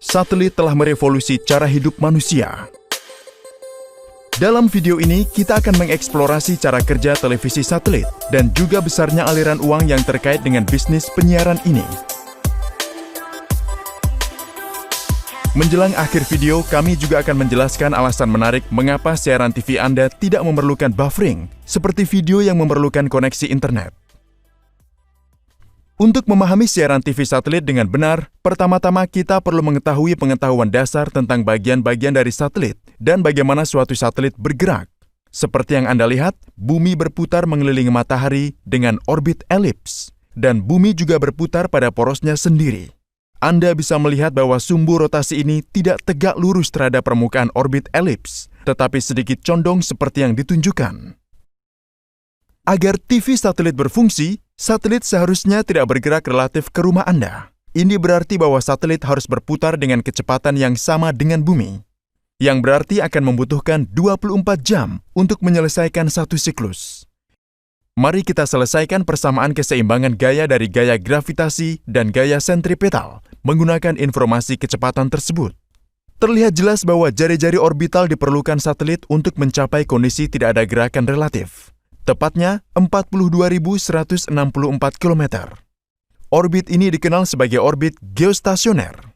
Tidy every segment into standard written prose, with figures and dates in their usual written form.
Satelit telah merevolusi cara hidup manusia. Dalam video ini, kita akan mengeksplorasi cara kerja televisi satelit dan juga besarnya aliran uang yang terkait dengan bisnis penyiaran ini. Menjelang akhir video, kami juga akan menjelaskan alasan menarik mengapa siaran TV Anda tidak memerlukan buffering, seperti video yang memerlukan koneksi internet. Untuk memahami siaran TV satelit dengan benar, pertama-tama kita perlu mengetahui pengetahuan dasar tentang bagian-bagian dari satelit dan bagaimana suatu satelit bergerak. Seperti yang Anda lihat, bumi berputar mengelilingi matahari dengan orbit elips, dan bumi juga berputar pada porosnya sendiri. Anda bisa melihat bahwa sumbu rotasi ini tidak tegak lurus terhadap permukaan orbit elips, tetapi sedikit condong seperti yang ditunjukkan. Agar TV satelit berfungsi, satelit seharusnya tidak bergerak relatif ke rumah Anda. Ini berarti bahwa satelit harus berputar dengan kecepatan yang sama dengan bumi, yang berarti akan membutuhkan 24 jam untuk menyelesaikan satu siklus. Mari kita selesaikan persamaan keseimbangan gaya dari gaya gravitasi dan gaya sentripetal menggunakan informasi kecepatan tersebut. Terlihat jelas bahwa jari-jari orbital diperlukan satelit untuk mencapai kondisi tidak ada gerakan relatif. Tepatnya 42.164 km. Orbit ini dikenal sebagai orbit geostasioner.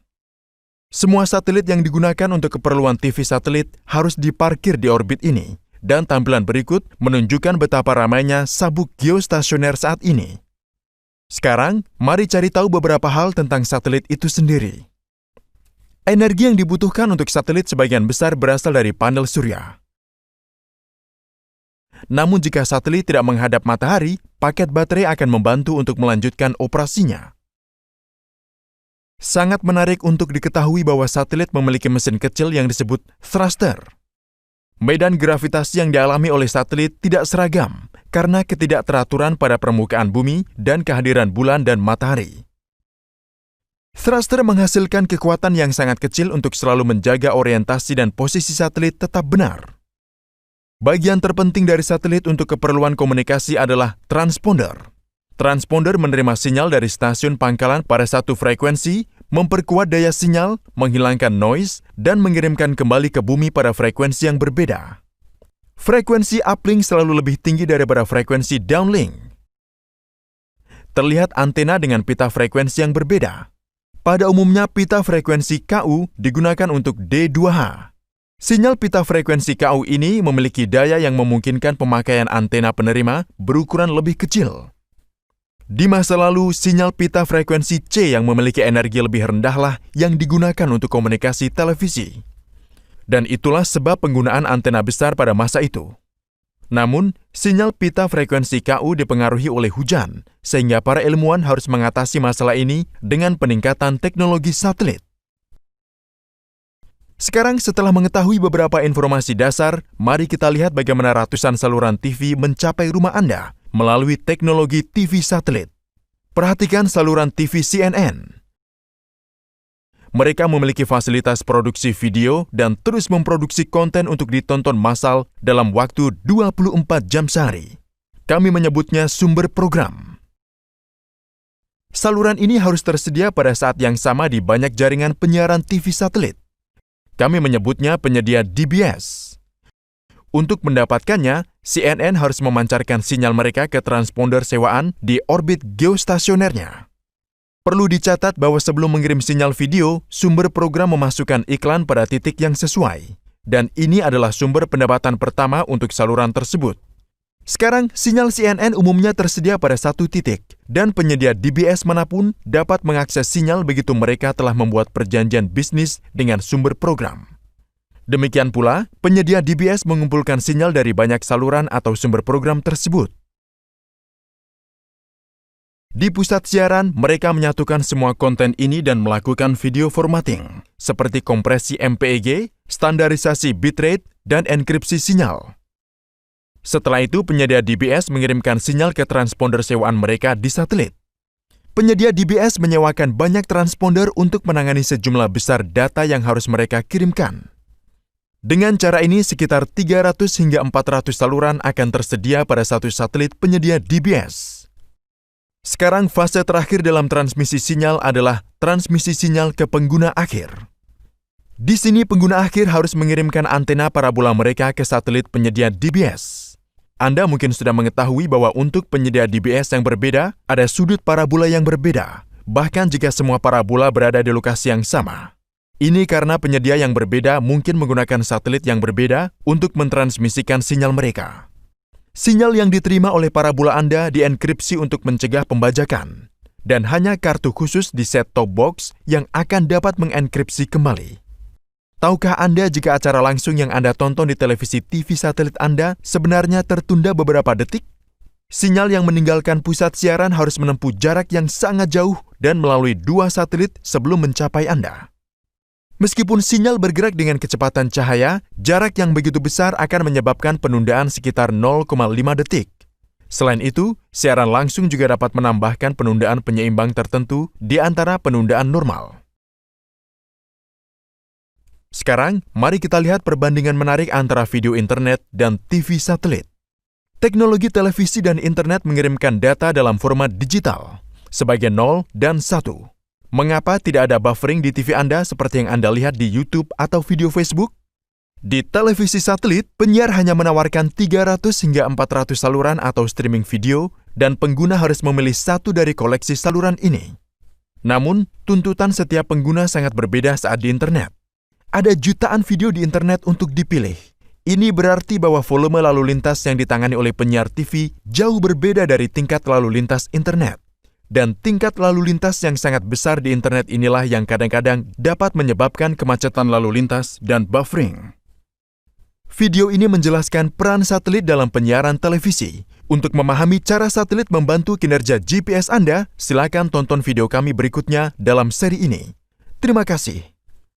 Semua satelit yang digunakan untuk keperluan TV satelit harus diparkir di orbit ini, dan tampilan berikut menunjukkan betapa ramainya sabuk geostasioner saat ini. Sekarang, mari cari tahu beberapa hal tentang satelit itu sendiri. Energi yang dibutuhkan untuk satelit sebagian besar berasal dari panel surya. Namun jika satelit tidak menghadap matahari, paket baterai akan membantu untuk melanjutkan operasinya. Sangat menarik untuk diketahui bahwa satelit memiliki mesin kecil yang disebut thruster. Medan gravitasi yang dialami oleh satelit tidak seragam karena ketidakteraturan pada permukaan bumi dan kehadiran bulan dan matahari. Thruster menghasilkan kekuatan yang sangat kecil untuk selalu menjaga orientasi dan posisi satelit tetap benar. Bagian terpenting dari satelit untuk keperluan komunikasi adalah transponder. Transponder menerima sinyal dari stasiun pangkalan pada satu frekuensi, memperkuat daya sinyal, menghilangkan noise, dan mengirimkan kembali ke bumi pada frekuensi yang berbeda. Frekuensi uplink selalu lebih tinggi daripada frekuensi downlink. Terlihat antena dengan pita frekuensi yang berbeda. Pada umumnya, pita frekuensi KU digunakan untuk D2H. Sinyal pita frekuensi KU ini memiliki daya yang memungkinkan pemakaian antena penerima berukuran lebih kecil. Di masa lalu, sinyal pita frekuensi C yang memiliki energi lebih rendahlah yang digunakan untuk komunikasi televisi. Dan itulah sebab penggunaan antena besar pada masa itu. Namun, sinyal pita frekuensi KU dipengaruhi oleh hujan, sehingga para ilmuwan harus mengatasi masalah ini dengan peningkatan teknologi satelit. Sekarang setelah mengetahui beberapa informasi dasar, mari kita lihat bagaimana ratusan saluran TV mencapai rumah Anda melalui teknologi TV satelit. Perhatikan saluran TV CNN. Mereka memiliki fasilitas produksi video dan terus memproduksi konten untuk ditonton massal dalam waktu 24 jam sehari. Kami menyebutnya sumber program. Saluran ini harus tersedia pada saat yang sama di banyak jaringan penyiaran TV satelit. Kami menyebutnya penyedia DBS. Untuk mendapatkannya, CNN harus memancarkan sinyal mereka ke transponder sewaan di orbit geostasionernya. Perlu dicatat bahwa sebelum mengirim sinyal video, sumber program memasukkan iklan pada titik yang sesuai. Dan ini adalah sumber pendapatan pertama untuk saluran tersebut. Sekarang, sinyal CNN umumnya tersedia pada satu titik, dan penyedia DBS manapun dapat mengakses sinyal begitu mereka telah membuat perjanjian bisnis dengan sumber program. Demikian pula, penyedia DBS mengumpulkan sinyal dari banyak saluran atau sumber program tersebut. Di pusat siaran, mereka menyatukan semua konten ini dan melakukan video formatting, seperti kompresi MPEG, standarisasi bitrate, dan enkripsi sinyal. Setelah itu, penyedia DBS mengirimkan sinyal ke transponder sewaan mereka di satelit. Penyedia DBS menyewakan banyak transponder untuk menangani sejumlah besar data yang harus mereka kirimkan. Dengan cara ini, sekitar 300 hingga 400 saluran akan tersedia pada satu satelit penyedia DBS. Sekarang fase terakhir dalam transmisi sinyal adalah transmisi sinyal ke pengguna akhir. Di sini pengguna akhir harus mengirimkan antena parabola mereka ke satelit penyedia DBS. Anda mungkin sudah mengetahui bahwa untuk penyedia DBS yang berbeda, ada sudut parabola yang berbeda, bahkan jika semua parabola berada di lokasi yang sama. Ini karena penyedia yang berbeda mungkin menggunakan satelit yang berbeda untuk mentransmisikan sinyal mereka. Sinyal yang diterima oleh parabola Anda dienkripsi untuk mencegah pembajakan, dan hanya kartu khusus di set-top box yang akan dapat mengenkripsi kembali. Tahukah Anda jika acara langsung yang Anda tonton di televisi TV satelit Anda sebenarnya tertunda beberapa detik? Sinyal yang meninggalkan pusat siaran harus menempuh jarak yang sangat jauh dan melalui 2 satelit sebelum mencapai Anda. Meskipun sinyal bergerak dengan kecepatan cahaya, jarak yang begitu besar akan menyebabkan penundaan sekitar 0,5 detik. Selain itu, siaran langsung juga dapat menambahkan penundaan penyeimbang tertentu di antara penundaan normal. Sekarang, mari kita lihat perbandingan menarik antara video internet dan TV satelit. Teknologi televisi dan internet mengirimkan data dalam format digital, sebagai 0 dan 1. Mengapa tidak ada buffering di TV Anda seperti yang Anda lihat di YouTube atau video Facebook? Di televisi satelit, penyiar hanya menawarkan 300 hingga 400 saluran atau streaming video dan pengguna harus memilih satu dari koleksi saluran ini. Namun, tuntutan setiap pengguna sangat berbeda saat di internet. Ada jutaan video di internet untuk dipilih. Ini berarti bahwa volume lalu lintas yang ditangani oleh penyiar TV jauh berbeda dari tingkat lalu lintas internet. Dan tingkat lalu lintas yang sangat besar di internet inilah yang kadang-kadang dapat menyebabkan kemacetan lalu lintas dan buffering. Video ini menjelaskan peran satelit dalam penyiaran televisi. Untuk memahami cara satelit membantu kinerja GPS Anda, silakan tonton video kami berikutnya dalam seri ini. Terima kasih.